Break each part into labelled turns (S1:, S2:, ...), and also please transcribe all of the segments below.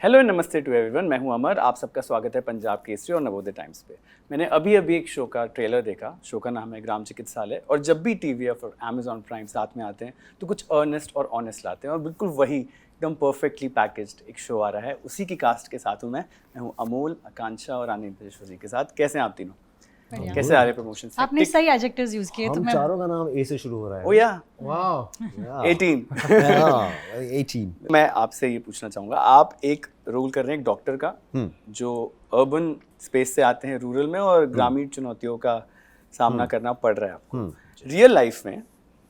S1: Hello नमस्ते to everyone, मैं हूं अमर। आप सबका स्वागत है पंजाब केसरी और नवोदय टाइम्स पे। मैंने अभी एक शो का ट्रेलर देखा। शो का नाम है ग्राम चिकित्सालय। और जब भी TVF और Amazon प्राइम साथ में आते हैं तो कुछ अर्नेस्ट और ऑनेस्ट लाते हैं, और बिल्कुल वही एकदम परफेक्टली पैकेज्ड एक शो आ रहा है। उसी की कास्ट के साथ हूँ मैं हूँ अमोल, आकांक्षा और आनंद जी के साथ। कैसे हैं आप तीनों? कैसे आ रहे प्रमोशन?
S2: आपने सही एडजेक्टिव्स यूज किए। तो
S3: हम
S2: मैं
S3: चारों का नाम ए से शुरू हो रहा है।
S1: ओ या
S3: वाह
S1: 18
S3: 18
S1: मैं आपसे ये पूछना चाहूँगा, आप एक रोल कर रहे हैं एक डॉक्टर का जो अर्बन स्पेस से आते हैं रूरल में, और ग्रामीण चुनौतियों का सामना करना पड़ रहा है आपको। रियल लाइफ में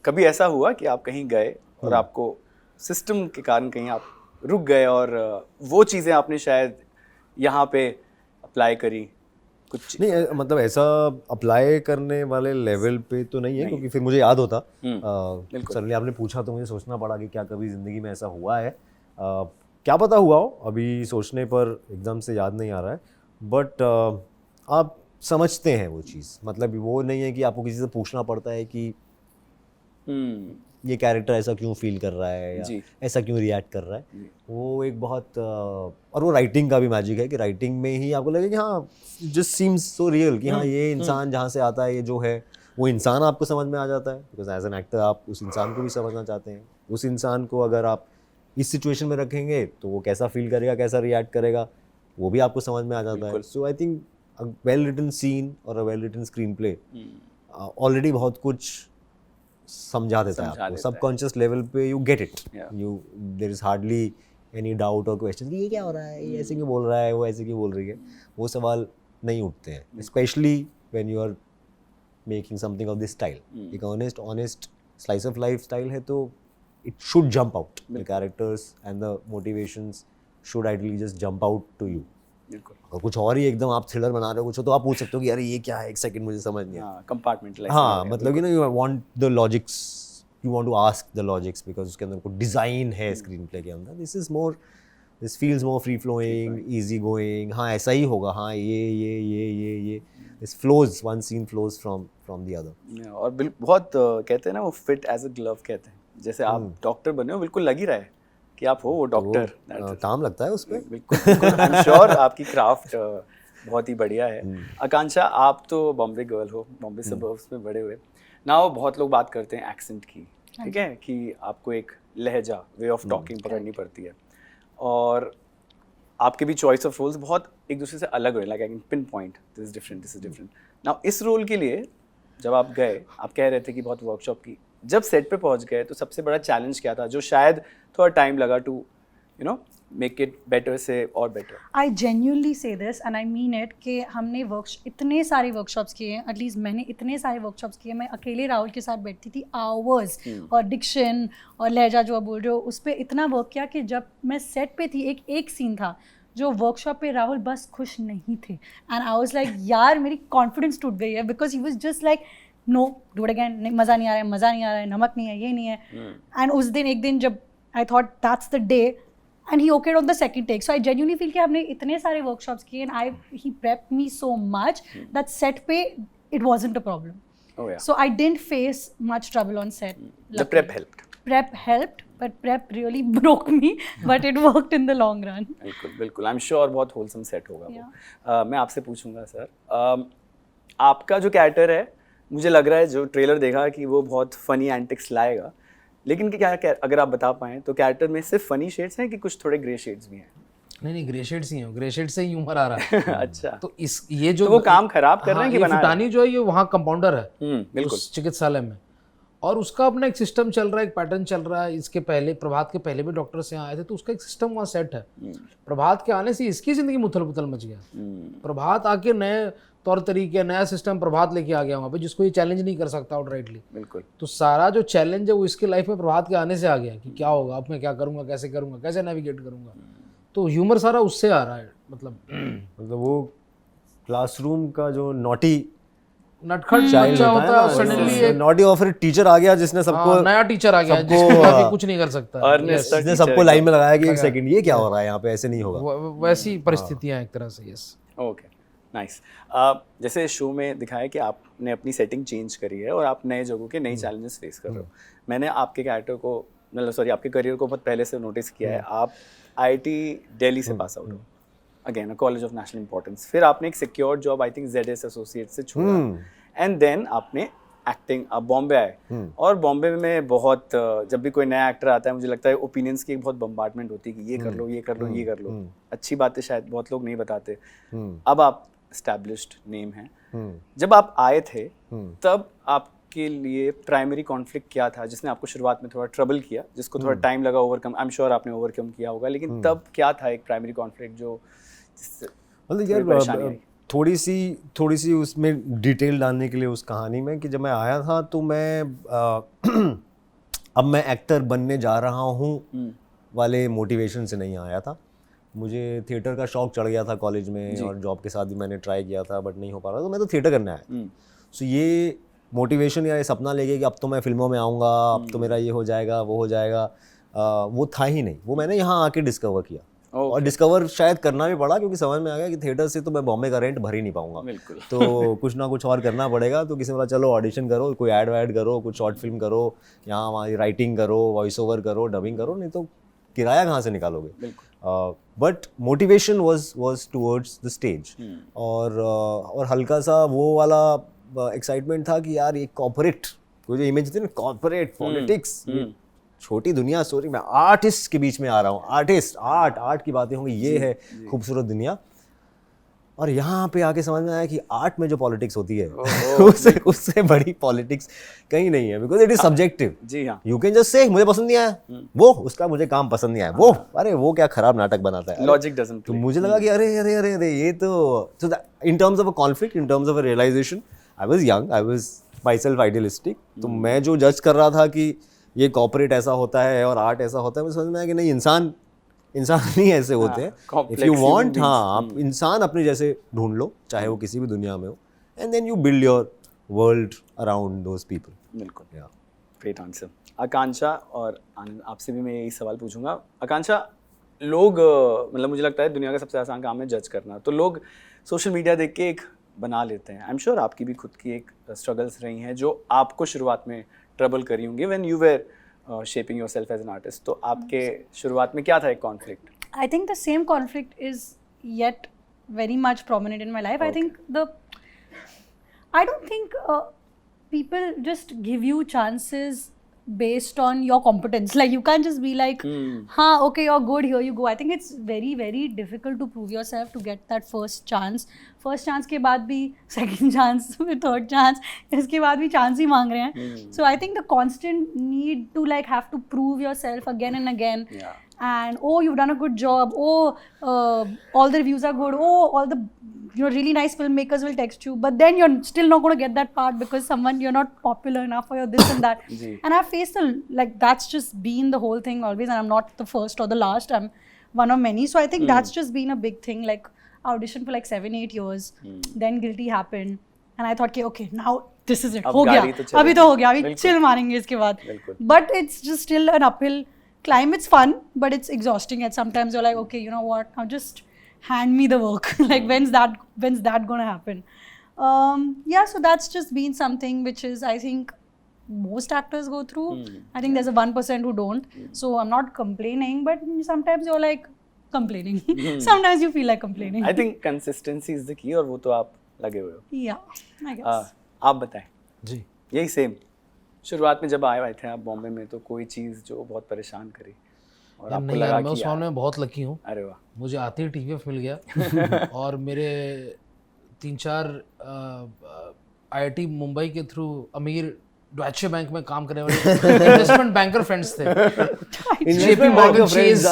S1: कभी ऐसा हुआ कि आप कहीं गए और आपको सिस्टम के कारण कहीं आप रुक गए, और वो चीज़ें आपने शायद यहाँ पे अप्लाई करी? कुछ
S3: नहीं, मतलब ऐसा अप्लाई करने वाले लेवल पे तो नहीं है, क्योंकि फिर मुझे याद होता। सडनली आपने पूछा तो मुझे सोचना पड़ा कि क्या कभी ज़िंदगी में ऐसा हुआ है। क्या पता हुआ हो, अभी सोचने पर एकदम से याद नहीं आ रहा है। बट आप समझते हैं वो चीज़, मतलब वो नहीं है कि आपको किसी से पूछना पड़ता है कि ये कैरेक्टर ऐसा क्यों फील कर रहा है या ऐसा क्यों रिएक्ट कर रहा है। वो एक बहुत और वो राइटिंग का भी मैजिक है कि राइटिंग में ही आपको लगे कि हाँ, जस्ट सीम्स सो रियल कि हाँ, ये इंसान जहाँ से आता है, ये जो है वो इंसान आपको समझ में आ जाता है। बिकॉज एज एन एक्टर आप उस इंसान को भी समझना चाहते हैं। उस इंसान को अगर आप इस सिचुएशन में रखेंगे तो वो कैसा फील करेगा, कैसा रिएक्ट करेगा, वो भी आपको समझ में आ जाता है। So I think a well written scene और a well written screenplay already बहुत कुछ समझा देता है आपको। सबकॉन्शियस लेवल पे you get it, you there is hardly any doubt और क्वेश्चन कि ये क्या हो रहा है, ये ऐसे क्यों बोल रहा है, वो ऐसे क्यों बोल रही है। वो सवाल नहीं उठते हैं, especially when you are making something of this style. एक honest slice of life style है, तो it should jump out. The characters and the motivations should ideally just jump out to you. और कुछ और ही एकदम आप थ्रिलर बना रहे हो कुछ, तो आप पूछ सकते हो कि अरे ये क्या है, एक सेकंड मुझे समझ नहीं आया।
S1: कंपार्टमेंटलाइज।
S3: हाँ, मतलब you know you want the logics, you want to ask the logics, because उसके अंदर कोई डिज़ाइन है स्क्रीन प्ले के अंदर। This feels more free flowing, easy going. हाँ, ऐसा ही होगा, हाँ ये this flows, one scene flows from the other.
S1: और बहुत कहते हैं ना, वो फिट एज अ ग्लव कहते हैं। जैसे आप डॉक्टर बने हो, बिल्कुल लग ही रहा है कि आप हो वो डॉक्टर।
S3: काम लगता है उस पर।
S1: बिल्कुल आई एम श्योर आपकी क्राफ्ट बहुत ही बढ़िया है। आकांक्षा, आप तो बॉम्बे गर्ल हो, बॉम्बे सबर्ब्स में बड़े हुए ना हो। बहुत लोग बात करते हैं एक्सेंट की, ठीक है, कि आपको एक लहजा, वे ऑफ टॉकिंग पकड़नी पड़ती है, और आपके भी चॉइस ऑफ रोल्स बहुत एक दूसरे से अलग हो, like I can pin point this is different. Now इस रोल के लिए जब आप गए, आप कह रहे थे कि बहुत वर्कशॉप की, जब सेट पे पहुंच गए तो सबसे बड़ा चैलेंज क्या था जो शायद थोड़ा टाइम लगा to you know make it better से और better?
S2: I genuinely say this and I mean it कि हमने इतने सारे वर्कशॉप्स किए हैं। एटलीस्ट मैंने इतने सारे वर्कशॉप्स किए। मैं अकेले राहुल के साथ बैठती थी आवर्स, और डिक्शन और लहजा जो आप बोल रहे हो उस पर इतना वर्क किया कि जब मैं सेट पे थी, एक सीन था जो वर्कशॉप पे राहुल बस खुश नहीं थे, एंड आई वाज लाइक यार मेरी कॉन्फिडेंस टूट गई है, because he was just like no do it again, मज़ा नहीं आ रहा है, नमक नहीं है, ये नहीं है। एंड उस दिन एक दिन जब I thought that's the day, and he okayed on the second take. So I genuinely feel कि हमने इतने सारे वर्कशॉप्स किए, and he prepped me so much that set पे it wasn't a problem. So I didn't face much trouble on set.
S1: The prep helped,
S2: but prep really broke me, but it worked in the long run.
S1: बिल्कुल I am sure बहुत wholesome set होगा वो। मैं आपसे पूछूंगा sir, आपका जो character है, मुझे लग रहा है जो ट्रेलर देखा कि वो बहुत फनी एंटिक्स लाएगा, लेकिन क्या अगर आप बता पाएं तो कैरेक्टर में सिर्फ फनी शेड्स हैं कि कुछ थोड़े ग्रे शेड्स भी हैं?
S4: नहीं, ग्रे शेड्स ही हैं, ग्रे शेड से ही ह्यूमर आ रहा है।
S1: अच्छा,
S4: तो ये जो
S1: तो वो काम खराब कर रहे हैं कि बना रहे हैं?
S4: फुटानी जो है ये वहाँ कंपाउंडर है
S1: बिल्कुल
S4: उस चिकित्सालय में, और उसका अपना एक सिस्टम चल रहा है, एक पैटर्न चल रहा है। इसके पहले, प्रभात के पहले भी डॉक्टर्स यहाँ आए थे, तो उसका एक सिस्टम वहाँ सेट है। प्रभात के आने से इसकी जिंदगी मुथल पुथल मच गया। प्रभात आके नए तौर तरीके, नया सिस्टम प्रभात लेके आ गया वहाँ पे, जिसको ये चैलेंज नहीं कर सकता आउटराइटली।
S1: बिल्कुल।
S4: तो सारा जो चैलेंज है वो इसके लाइफ में प्रभात के आने से आ गया कि क्या होगा, अब मैं क्या करूँगा, कैसे नेविगेट करूँगा। तो ह्यूमर सारा उससे आ रहा है। मतलब
S3: वो क्लासरूम का जो नॉटी
S4: नटखट बच्चा होता है, सडनली एक
S3: नॉटी और फिर टीचर आ गया जिसने सबको,
S4: नया टीचर आ गया जिसको आगे कुछ नहीं कर सकता,
S3: जिसने सबको लाइन में लगाया कि एक सेकंड ये क्या हो रहा है यहाँ पे, ऐसे नहीं होगा।
S4: वैसी परिस्थितियाँ एक तरह से। Yes,
S1: okay, nice. जैसे शो में दिखाया कि आपने अपनी सेटिंग चेंज करी है और आप नए जगहों के नए चैलेंजेस फेस कर रहे हो। मैंने आपके कैरेक्टर को मतलब सॉरी आपके करियर को बहुत पहले से नोटिस किया है। आप IIT दिल्ली से पास आउट हो, again a college of national importance. फिर आपने एक secure job I think ZS associate से छोड़ा, एंड देन आपने एक्टिंग, आप बॉम्बे आए। और बॉम्बे में बहुत जब भी कोई नया एक्टर आता है मुझे लगता है ओपिनियंस की एक बहुत बम्बार्डमेंट होती है कि ये कर लो, ये कर लो, ये कर लो। अच्छी बातें शायद बहुत लोग नहीं बताते। अब आप एस्टैब्लिश्ड नेम हैं। जब आप आए थे तब आपके लिए प्राइमरी कॉन्फ्लिक्ट क्या था जिसने आपको शुरुआत में थोड़ा ट्रबल किया, जिसको थोड़ा टाइम लगा ओवरकम? आई एम श्योर आपने ओवरकम किया होगा, लेकिन तब क्या था एक प्राइमरी कॉन्फ्लिक्ट जो
S3: मतलब यार थोड़ी सी उसमें डिटेल डालने के लिए उस कहानी में कि जब मैं आया था तो मैं अब मैं एक्टर बनने जा रहा हूँ वाले मोटिवेशन से नहीं आया था। मुझे थिएटर का शौक चढ़ गया था कॉलेज में, और जॉब के साथ भी मैंने ट्राई किया था बट नहीं हो पा रहा, तो मैं तो थिएटर करने आया। सो ये मोटिवेशन या ये सपना लेके कि अब तो मैं फिल्मों में आऊँगा, अब तो मेरा ये हो जाएगा, वो हो जाएगा, वो था ही नहीं। वो मैंने यहाँ आके डिस्कवर किया। और डिस्कवर शायद करना भी पड़ा क्योंकि समझ में आ गया कि थिएटर से तो मैं बॉम्बे का रेंट भर ही नहीं पाऊंगा, तो कुछ ना कुछ और करना पड़ेगा। तो किसी ने बोला चलो ऑडिशन करो, कोई ऐड वैड करो, कुछ शॉर्ट फिल्म करो, यहाँ वहाँ राइटिंग करो, वॉइस ओवर करो, डबिंग करो, नहीं तो किराया कहाँ से निकालोगे। But motivation was towards the stage, और हल्का सा वो वाला एक्साइटमेंट था कि यार ये कॉर्पोरेट, कोई जो इमेज थी ना कॉर्पोरेट पॉलिटिक्स, छोटी दुनिया, सॉरी मैं आर्टिस्ट के बीच में आ रहा हूँ, आर्ट की बातें होंगी, ये है खूबसूरत दुनिया। और यहाँ पे आके समझ में आया कि आर्ट में जो पॉलिटिक्स होती है उससे बड़ी पॉलिटिक्स कहीं नहीं है, बिकॉज इट इज सब्जेक्टिव।
S1: जी हाँ,
S3: यू कैन जस्ट से मुझे पसंद नहीं आया, वो उसका मुझे काम पसंद नहीं आया, वो अरे वो क्या खराब नाटक बनाता है,
S1: लॉजिक डजंट
S3: तो मुझे लगा कि अरे अरे अरे अरे ये तो in terms of a conflict, in terms of a realisation, I was young, I was myself idealistic. तो मैं जो जज कर रहा था कि ये कॉर्पोरेट ऐसा होता है और आर्ट ऐसा होता है, मुझे समझ में आया कि नहीं, इंसान नहीं ऐसे होते हैं। इफ यू वांट, हाँ आप इंसान अपने जैसे ढूंढ लो, चाहे वो किसी भी दुनिया में हो, and then you build your world around those people.
S1: बिल्कुल, ग्रेट आंसर। आकांक्षा और आनंद, आपसे भी मैं यही सवाल पूछूंगा। आकांक्षा, लोग मतलब मुझे लगता है दुनिया का सबसे आसान काम है जज करना, तो लोग सोशल मीडिया देख के एक बना लेते हैं। आई एम श्योर आपकी भी खुद की एक स्ट्रगल्स रही हैं जो आपको शुरुआत में ट्रबल करी होंगी when you were shaping yourself as an artist. तो आपके शुरुआत में क्या था एक conflict?
S2: I think the same conflict is yet very much prominent in my life. Okay. I don't think people just give you chances based on your competence. Like you can't just be like, okay, you're good, here you go. I think it's very, very difficult to prove yourself to get that first chance. First chance के बाद भी second chance, third chance, इसके बाद भी chance ही मांग रहे हैं. So I think the constant need to like have to prove yourself again and again. Yeah. And oh, you've done a good job. Oh, all the reviews are good. Oh, all the really nice filmmakers will text you, but then you're still not going to get that part because you're not popular enough or you're this and that. And I've faced that's just been the whole thing always, and I'm not the first or the last. I'm one of many. So I think that's just been a big thing. Like audition for like 7-8 years, then Guilty happened, and I thought, okay, now this is it. हो गया, अभी तो हो गया, अभी chill मारेंगे इसके बाद. But it's just still an uphill climb. It's fun, but it's exhausting. And sometimes you're like, okay, you know what? Now just hand me the work. Like when's that gonna happen? Yeah, so that's just been something which is, I think, most actors go through. I think there's a 1% who don't. So I'm not complaining, but sometimes you're like complaining. Sometimes you feel like complaining.
S1: I think consistency is the key, और वो तो आप लगे हुए हो.
S2: Yeah, I guess.
S1: आप बताएं.
S3: जी.
S1: यही सेम. शुरुआत में जब आए थे आप बॉम्बे में, तो कोई चीज़ जो बहुत परेशान करी और आपको लगा कि
S4: मैं उस मामले में बहुत लकी हूँ.
S1: अरे वाह.
S4: मुझे आते ही TVF मिल गया और मेरे 3-4 IIT मुंबई के थ्रू अमीर डॉइचे बैंक में काम करने वाले इन्वेस्टमेंट बैंकर फ्रेंड्स थे. JP Morgan Chase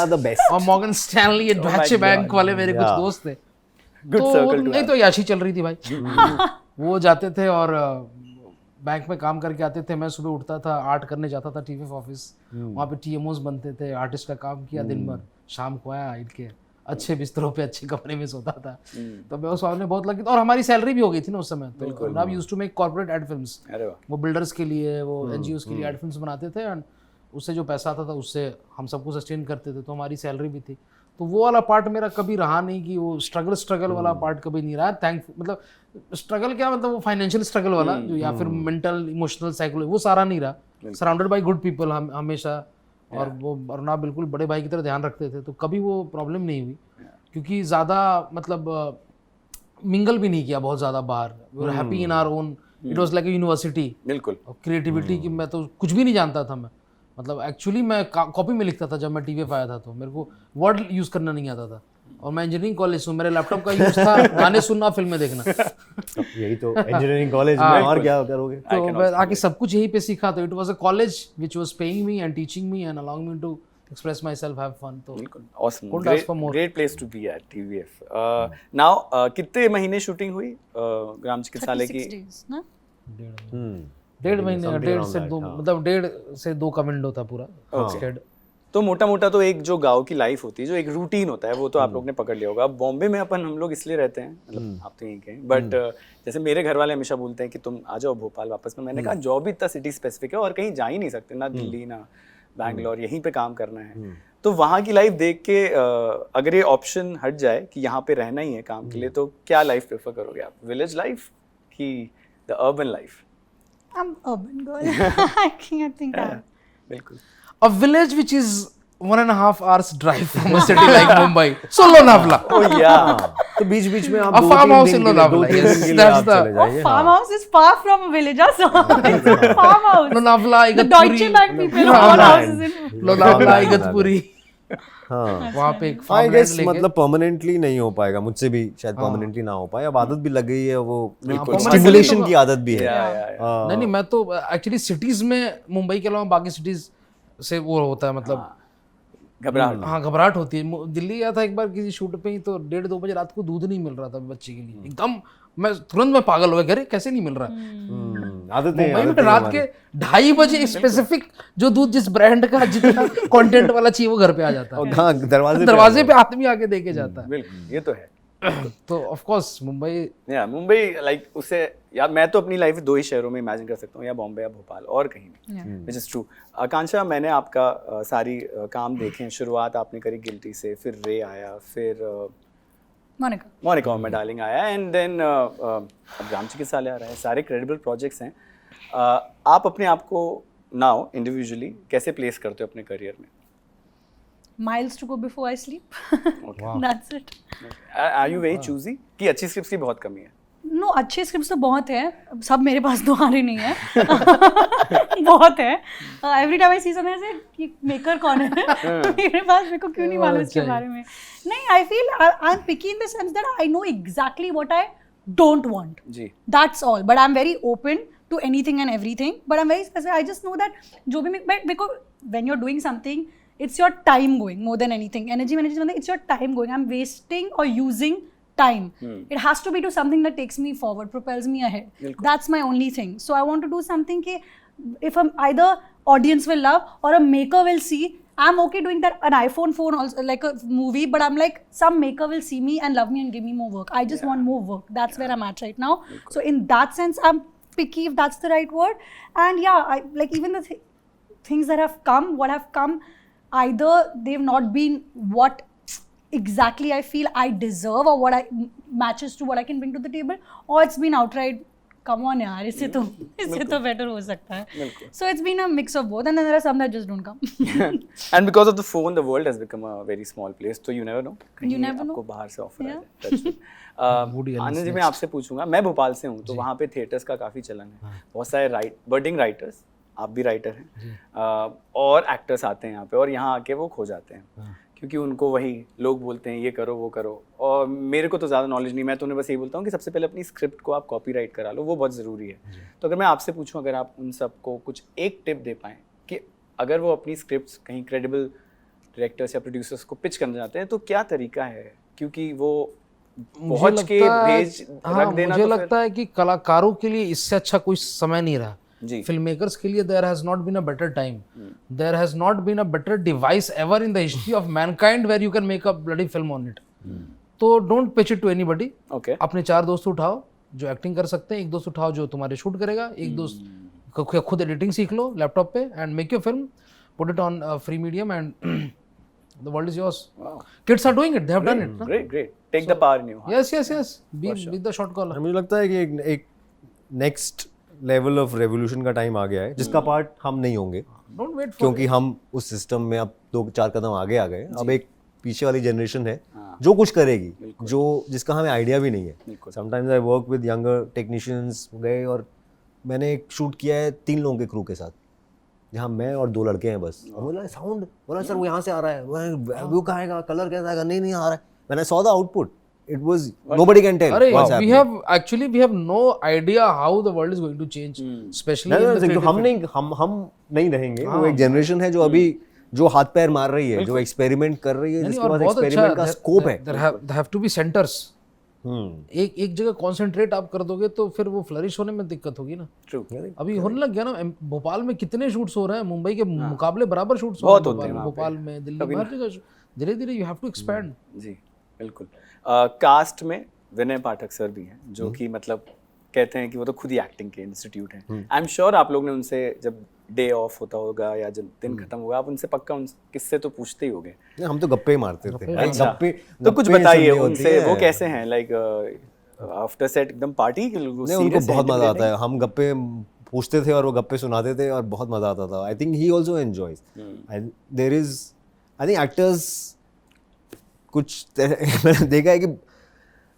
S4: और मॉर्गन स्टैनली, डॉइचे बैंक वाले मेरे कुछ दोस्त थे. तो नहीं तो याशी चल रही थी भाई. वो जाते थे और बैंक में काम करके आते थे. मैं सुबह उठता था, आर्ट करने जाता था TVF ऑफिस. वहाँ पे TMOs बनते थे, आर्टिस्ट का काम किया दिन भर. शाम को आया, इनके अच्छे बिस्तरों पे अच्छे कमरे में सोता था. तो मैं उस मामले में बहुत लकी था. और हमारी सैलरी भी हो गई थी ना उस समय. तो now used to make corporate ad films. वो बिल्डर्स के लिए, वो NGOs के लिए एड फिल्म्स बनाते थे. एंड उससे जो पैसा आता था उससे हम सबको सस्टेन करते थे. तो हमारी सैलरी भी थी. तो वो वाला पार्ट मेरा कभी रहा नहीं कि वो स्ट्रगल वाला पार्ट कभी नहीं रहा. थैंकफुल, मतलब स्ट्रगल क्या, मतलब वो फाइनेंशियल स्ट्रगल वाला जो, या फिर मेंटल, इमोशनल, साइकोलॉजी, वो सारा नहीं रहा. सराउंडेड बाय गुड पीपल हमेशा. और वो अरुणा बिल्कुल बड़े भाई की तरह ध्यान रखते थे, तो कभी वो प्रॉब्लम नहीं हुई क्योंकि ज़्यादा मतलब मिंगल भी नहीं किया बहुत ज़्यादा बाहर। We were happy in our own, it was like a university.
S1: बिल्कुल।
S4: क्रिएटिविटी की मैं तो कुछ भी नहीं जानता था मैं, मतलब एक्चुअली मैं कॉपी में लिखता था जब मैं टीवी पे आया था, तो मेरे को वर्ड यूज़ करना नहीं आता था। और मैं इंजीनियरिंग कॉलेज से हूँ, मेरे लैपटॉप का यूज़ था गाने सुनना, फिल्में देखना।
S3: यही तो इंजीनियरिंग कॉलेज में, और क्या करोगे?
S4: तो मैं आके सब कुछ यहीं पे सीखा। तो it was a college which was paying me and teaching me and allowing me to express myself, have fun. तो
S1: बिल्कुल awesome,
S4: couldn't ask for more.
S1: great place to be at TVF. Now कितने महीने shooting हुई ग्राम चिकित्सालय की?
S2: 36 days ना?
S4: डेढ़ महीने, डेढ़ से दो, मतलब 1.5 से 2 का विंडो था पूरा स्टेड।
S1: तो मोटा मोटा तो एक जो गांव की लाइफ होती है, जो एक रूटीन होता है, वो तो आप लोग ने पकड़ लिया होगा। अब बॉम्बे में अपन हम लोग इसलिए रहते हैं, मतलब आप तो यहीं के हैं, बट जैसे मेरे घर वाले हमेशा बोलते हैं कि तुम आ जाओ भोपाल वापस में। मैंने कहा जॉब ही इतना सिटी स्पेसिफिक है और कहीं जा ही नहीं सकते, ना दिल्ली ना बैंगलोर, यहीं पे काम करना है। तो वहाँ की लाइफ देख के अगर ये ऑप्शन हट जाए कि यहाँ पे रहना ही है काम के लिए, तो क्या लाइफ प्रेफर करोगे आप, विलेज लाइफ कि the urban life?
S2: I'm urban girl. I think
S1: बिल्कुल।
S4: A village which is 1.5 hours drive from a city like Mumbai. So Lonavala.
S1: Oh yeah.
S3: तो बीच बीच में आप
S4: A farmhouse in Lonavala. Yes, that's the
S2: farmhouse is far from a village, so it's farmhouse.
S4: Lonavala,
S2: The
S4: Igatpuri.
S2: Deutsche Bank people own houses in
S4: Lonavala, Igatpuri.
S3: हाँ,
S4: वहाँ पे एक
S3: आई
S4: farmland
S3: guess
S4: लेके
S3: मतलब permanently नहीं हो पाएगा, मुझसे भी शायद परमानेंटली ना हो पाए। अब आदत भी लग गई है, वो
S1: बिल्कुल।
S3: स्टिमुलेशन की आदत भी है।
S4: नहीं नहीं, मैं तो एक्चुअली सिटीज में, मुंबई के अलावा बाकी सिटीज से वो होता है, मतलब
S1: घबराहट।
S4: हाँ घबराहट होती है। दिल्ली गया था एक बार किसी शूट पे ही, तो 1:30-2 बजे रात को दूध नहीं मिल रहा था बच्चे के लिए, एकदम मैं तुरंत पागल हो गया, अरे कैसे नहीं मिल रहा।
S3: आदत नहीं,
S4: मुंबई में रात के 2:30 बजे स्पेसिफिक जो दूध जिस ब्रांड का जितना कंटेंट वाला चाहिए वो घर पे आ जाता है।
S3: हाँ,
S4: दरवाजे पे आदमी आके दे के जाता है।
S1: बिल्कुल, ये तो है।
S4: तो ऑफ कोर्स मुंबई,
S1: या मुंबई लाइक उससे, यार मैं तो अपनी लाइफ 2 ही शहरों में इमेजिन कर सकता हूँ, या बॉम्बे या भोपाल, और कहीं नहीं, विच इज़ ट्रू। आकांक्षा, मैंने आपका सारी काम देखे हैं। शुरुआत आपने करी गिल्टी से, फिर रे आया, फिर मोनिका में डार्लिंग आया, एंड देन अब ग्राम चिकित्सालय आ रहा है। सारे क्रेडिबल प्रोजेक्ट्स हैं। आप अपने आप को नाउ इंडिविजुअली कैसे प्लेस करते हो अपने करियर में?
S2: Miles to go before I sleep. That's it.
S1: Are you very choosy कि अच्छी स्क्रिप्ट्स की बहुत कमी है?
S2: नो, अच्छे स्क्रिप्ट्स तो बहुत हैं, सब मेरे पास तो आ रही नहीं है। बहुत है। Every time I see something ऐसे कि मेकर कौन है मेरे पास, मेरे को क्यों नहीं मालूम इसके बारे में। नहीं, I feel I am picky in the sense that I know exactly what I don't want,
S1: जी,
S2: that's all. But I am very open to anything and everything, but I am very specific. I just know that जो भी मेरे को, when you are doing something, it's your time going more than anything. Energy management, it's your time going. I'm wasting or using time. It has to be to something that takes me forward, propels me ahead. That's my only thing. So I want to do something ki if either audience will love or a maker will see. I'm okay doing that, an iPhone phone also, like a movie, but I'm like, some maker will see me and love me and give me more work. I just want more work. That's where I'm at right now. So in that sense, I'm picky, if that's the right word. And yeah, I like even the things that have come, what have come, either they've not been what exactly I feel I deserve or what I matches to what I can bring to the table, or it's been outright, come on yaar, इससे तो better हो सकता है. So it's been a mix of both, and then there are some that just don't come.
S1: And because of the phone, the world has become a very small place. So you never know.
S2: You never know.
S1: आपको बाहर से offer आ जाए. आनंद जी, मैं आपसे पूछूंगा, मैं भोपाल से हूँ, तो वहाँ पे थिएटर्स का काफ़ी चलन है. बहुत सारे बर्डिंग राइटर्स, आप भी राइटर हैं, और एक्टर्स आते हैं यहाँ पे, और यहाँ आके वो खो जाते हैं, क्योंकि उनको वही लोग बोलते हैं ये करो वो करो, और मेरे को तो ज़्यादा नॉलेज नहीं, मैं तो उन्हें बस यही बोलता हूँ कि सबसे पहले अपनी स्क्रिप्ट को आप कॉपीराइट करा लो, वो बहुत ज़रूरी है. तो अगर मैं आपसे पूछूँ, अगर आप उन सबको कुछ एक टिप दे पाएँ कि अगर वो अपनी स्क्रिप्ट्स कहीं क्रेडिबल डायरेक्टर्स या प्रोड्यूसर्स को पिच करना चाहते हैं, तो क्या तरीका है? क्योंकि वो पहुँच के भेज रख देना,
S4: मुझे लगता है कि कलाकारों के लिए इससे अच्छा कोई समय नहीं रहा.
S1: Film
S4: makers के लिए there has not been a better time. There has not been a better device ever in the history of mankind where you can make a bloody film on it. तो don't pitch it to anybody.
S1: Okay.
S4: अपने 4 दोस्त उठाओ जो acting कर सकते हैं, एक दोस्त उठाओ जो तुम्हारे शूट करेगा, एक दोस्त खुद एडिटिंग सीख लो लैपटॉप पे, and make your film, put it on free medium, and the world is yours.
S1: Wow.
S4: Kids are doing it. They have done it.
S1: Great. Take the power in you.
S4: Yes. Be the shot caller.
S3: मुझे लगता है कि एक next level of revolution का time आ गया है जिसका part हम नहीं होंगे,
S4: डोंट वेट फॉर
S3: क्योंकि हम उस सिस्टम में अब 2-4 कदम आगे आ गए। अब एक पीछे वाली जनरेशन है जो कुछ करेगी, जो जिसका हमें आइडिया भी नहीं है। Sometimes I work with younger technicians गए, और मैंने एक शूट किया है 3 लोगों के क्रू के साथ, जहाँ मैं और 2 लड़के हैं बस। और बोला साउंड, बोला सर वो यहाँ से आ रहा है, व्यू कहाँ आएगा, कलर कैसा आएगा, नहीं आ रहा है। When I saw the output, it was nobody can tell
S4: अरे
S3: what's
S4: we
S3: happening.
S4: have no idea how the world is going to change, especially in the
S3: तो
S4: creative
S3: हम नहीं रहेंगे। वो एक जनरेशन है जो अभी जो हाथ पैर मार रही है, जो एक्सपेरिमेंट कर रही है, जिसके पास एक्सपेरिमेंट का स्कोप है।
S4: there have to be centers. एक जगह कंसंट्रेट आप कर दोगे तो फिर वो फ्लरिश होने में दिक्कत होगी ना।
S1: ट्रू।
S4: अभी होने लग गया ना, भोपाल में कितने शूट्स हो रहे हैं, मुंबई के मुकाबले बराबर शूट्स
S1: बहुत
S4: हो
S1: होते
S4: रहे
S1: हैं
S4: हैं
S1: वहाँ
S4: भोपाल में, दिल्ली में, हर जगह। धीरे धीरे यू हैव टू एक्सपैंड।
S1: जी बिल्कुल। कास्ट में विनय पाठक सर भी हैं, जो कि मतलब कहते हैं कि वो तो खुद ही एक्टिंग के इंस्टीट्यूट हैं। आई एम श्योर आप लोग ने उनसे, जब डे ऑफ होता होगा या जब दिन खत्म होगा, आप उनसे पक्का उन किससे तो पूछते ही होगे।
S3: हम तो गप्पे ही मारते थे।
S1: अच्छा,
S3: गप्पे
S1: तो कुछ बताइए उनसे, वो कैसे हैं, लाइक आफ्टर सेट एकदम पार्टी?
S3: नहीं, उनको बहुत मजा आता है। हम गप्पे पूछते थे और वो गप्पे सुनाते थे और बहुत मजा आता था। I think he also enjoys. There is, I think actors कुछ मैंने देखा है कि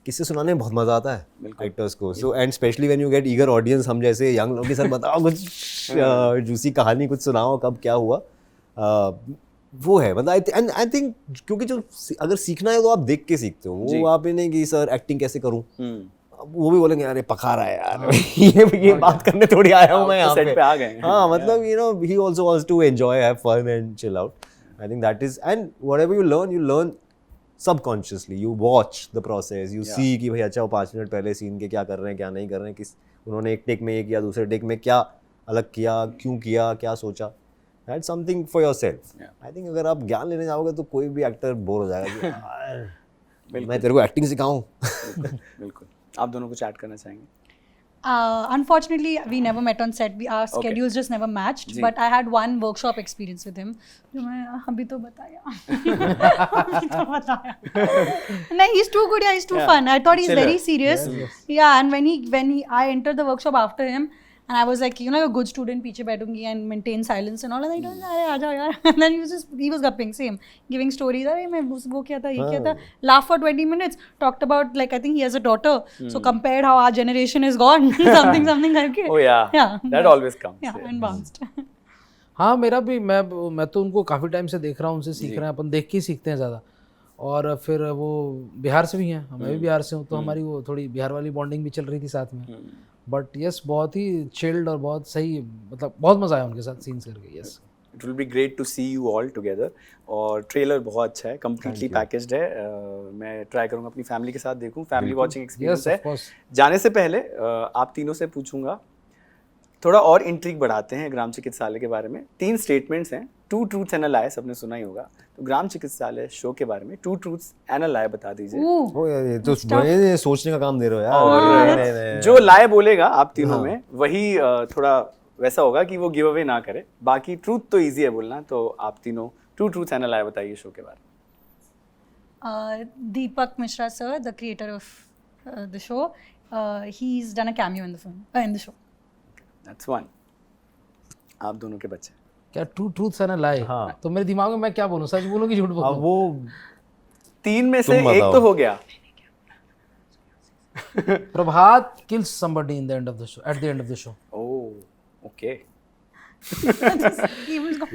S3: किससे सुनाने में बहुत मजा आता है एक्टर्स को। So and specially when you get eager audience, हम जैसे यंग लोग के साथ बताओ कुछ जूसी कहानी, कुछ सुनाओ कब क्या हुआ, वो है मतलब। आई थिंक क्योंकि जो अगर सीखना है तो आप देख के सीखते हो, वो आप ही नहीं कि सर एक्टिंग कैसे करूं। वो भी बोलेंगे अरे पखा रहा है यार, ये बात करने थोड़ी आया हूं मैं यहाँ
S1: सेट पे आ गए।
S3: हाँ, मतलब you know he also wants to enjoy, have fun and chill out. I think that is, and whatever you learn subconsciously. You watch the process, you see कि भाई अच्छा वो 5 मिनट पहले सीन के क्या कर रहे हैं, क्या नहीं कर रहे हैं, किस उन्होंने एक टेक में ये किया, दूसरे टेक में क्या अलग किया, क्यों किया, क्या सोचा। That's something for yourself. I think अगर आप ज्ञान लेने जाओगे तो कोई भी एक्टर बोर हो जाएगा कि मैं तेरे को एक्टिंग सिखाऊं।
S1: बिल्कुल। आप दोनों कुछ ऐड करना चाहेंगे?
S2: Unfortunately, we never met on set. Our schedules just never matched. But I had one workshop experience with him. जो मैं अभी तो बताया। नहीं, he's too good. Yeah, he's too fun. I thought he's very serious. Yeah, and when I entered the workshop after him, and I was like, you know, a good student, पीछे बैठूंगी and maintain silence and all. And I don't, अरे आ जाओ यार. And then he was gapping, same, giving stories. अरे मैं वो क्या था, ये क्या था. Laugh for 20 minutes. Talked about, like, I think he has a daughter. So compared how our generation is gone. something like it.
S1: Oh yeah. Yeah. That always comes.
S2: Yeah, and bounced.
S4: हाँ, मेरा भी, मैं तो उनको काफ़ी time से देख रहा हूँ, उनसे सीख रहे हैं। अपन देख के ही सीखते हैं ज़्यादा। और फिर वो बिहार से भी हैं, मैं भी बिहार से हूँ, तो हमारी वो थोड़ी बिहार वाली बॉन्डिंग भी चल रही थी साथ में। बट यस, बहुत ही चिल्ड और बहुत सही, मतलब बहुत मज़ा आया उनके साथ सीन्स करके। Yes,
S1: it will be great to see you all together. और ट्रेलर बहुत अच्छा है, कम्प्लीटली पैकेज्ड है। मैं ट्राई करूँगा अपनी फैमिली के साथ देखूँ, फैमिली वॉचिंग एक्सपीरियंस है। जाने से पहले आप तीनों से पूछूंगा, थोड़ा और इंट्रिग बढ़ाते हैं ग्राम चिकित्सालय के बारे में। 3 स्टेटमेंट्स हैं, 2 ट्रूथ्स एंड अ लाई, सबने सुना ही होगा। तो ग्राम चिकित्सालय शो के बारे में 2 ट्रूथ्स एंड अ लाई बता दीजिए।
S3: ओ यार, ये तो ये सोचने का काम दे रहे हो यार।
S1: और जो लाई बोलेगा आप तीनों में, वही थोड़ा वैसा होगा कि वो गिव अवे ना करे। बाकी ट्रूथ तो इजी है बोलना। तो आप तीनों 2 ट्रूथ्स एंड अ लाई बताइए शो के बारे में।
S2: Deepak Mishra sir, the creator of the show, he's done a cameo in the film, in the show.
S1: That's one. आप दोनों के बच्चे
S4: क्या 2 ट्रूथ्स एंड अ लाई?
S3: हाँ।
S4: तो मेरे दिमाग में मैं क्या बोलूं, सच बोलूं कि झूठ बोलूं?
S3: अब वो
S1: 3 में से एक तो हो गया।
S4: प्रभात kills somebody in the end of the show, at the end of the show.
S1: Oh, okay.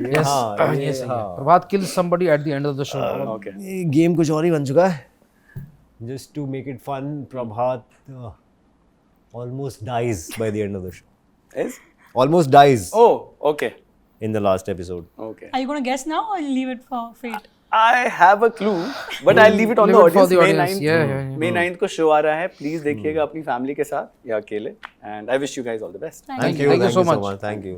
S4: Yes, yes, Prabhat kills somebody at the end of the show.
S1: Okay.
S3: ये गेम कुछ और ही बन चुका है। Just to make it fun, Prabhat almost dies by the end of the show.
S1: Is?
S3: Almost dies
S1: Oh, okay.
S3: in the last episode.
S1: Okay.
S2: Are you going to guess now or leave it for fate?
S1: I have a clue, but I'll leave it on the
S4: Leave it for
S1: audience.
S4: the
S1: May
S4: audience.
S1: 9th,
S4: Yeah.
S1: May 9th को show आ रहा है, please देखिएगा अपनी family के साथ या अकेले। And I wish you guys all the best.
S2: Thank you.
S3: Thank you
S4: so
S3: so
S4: much.
S3: much. Thank you.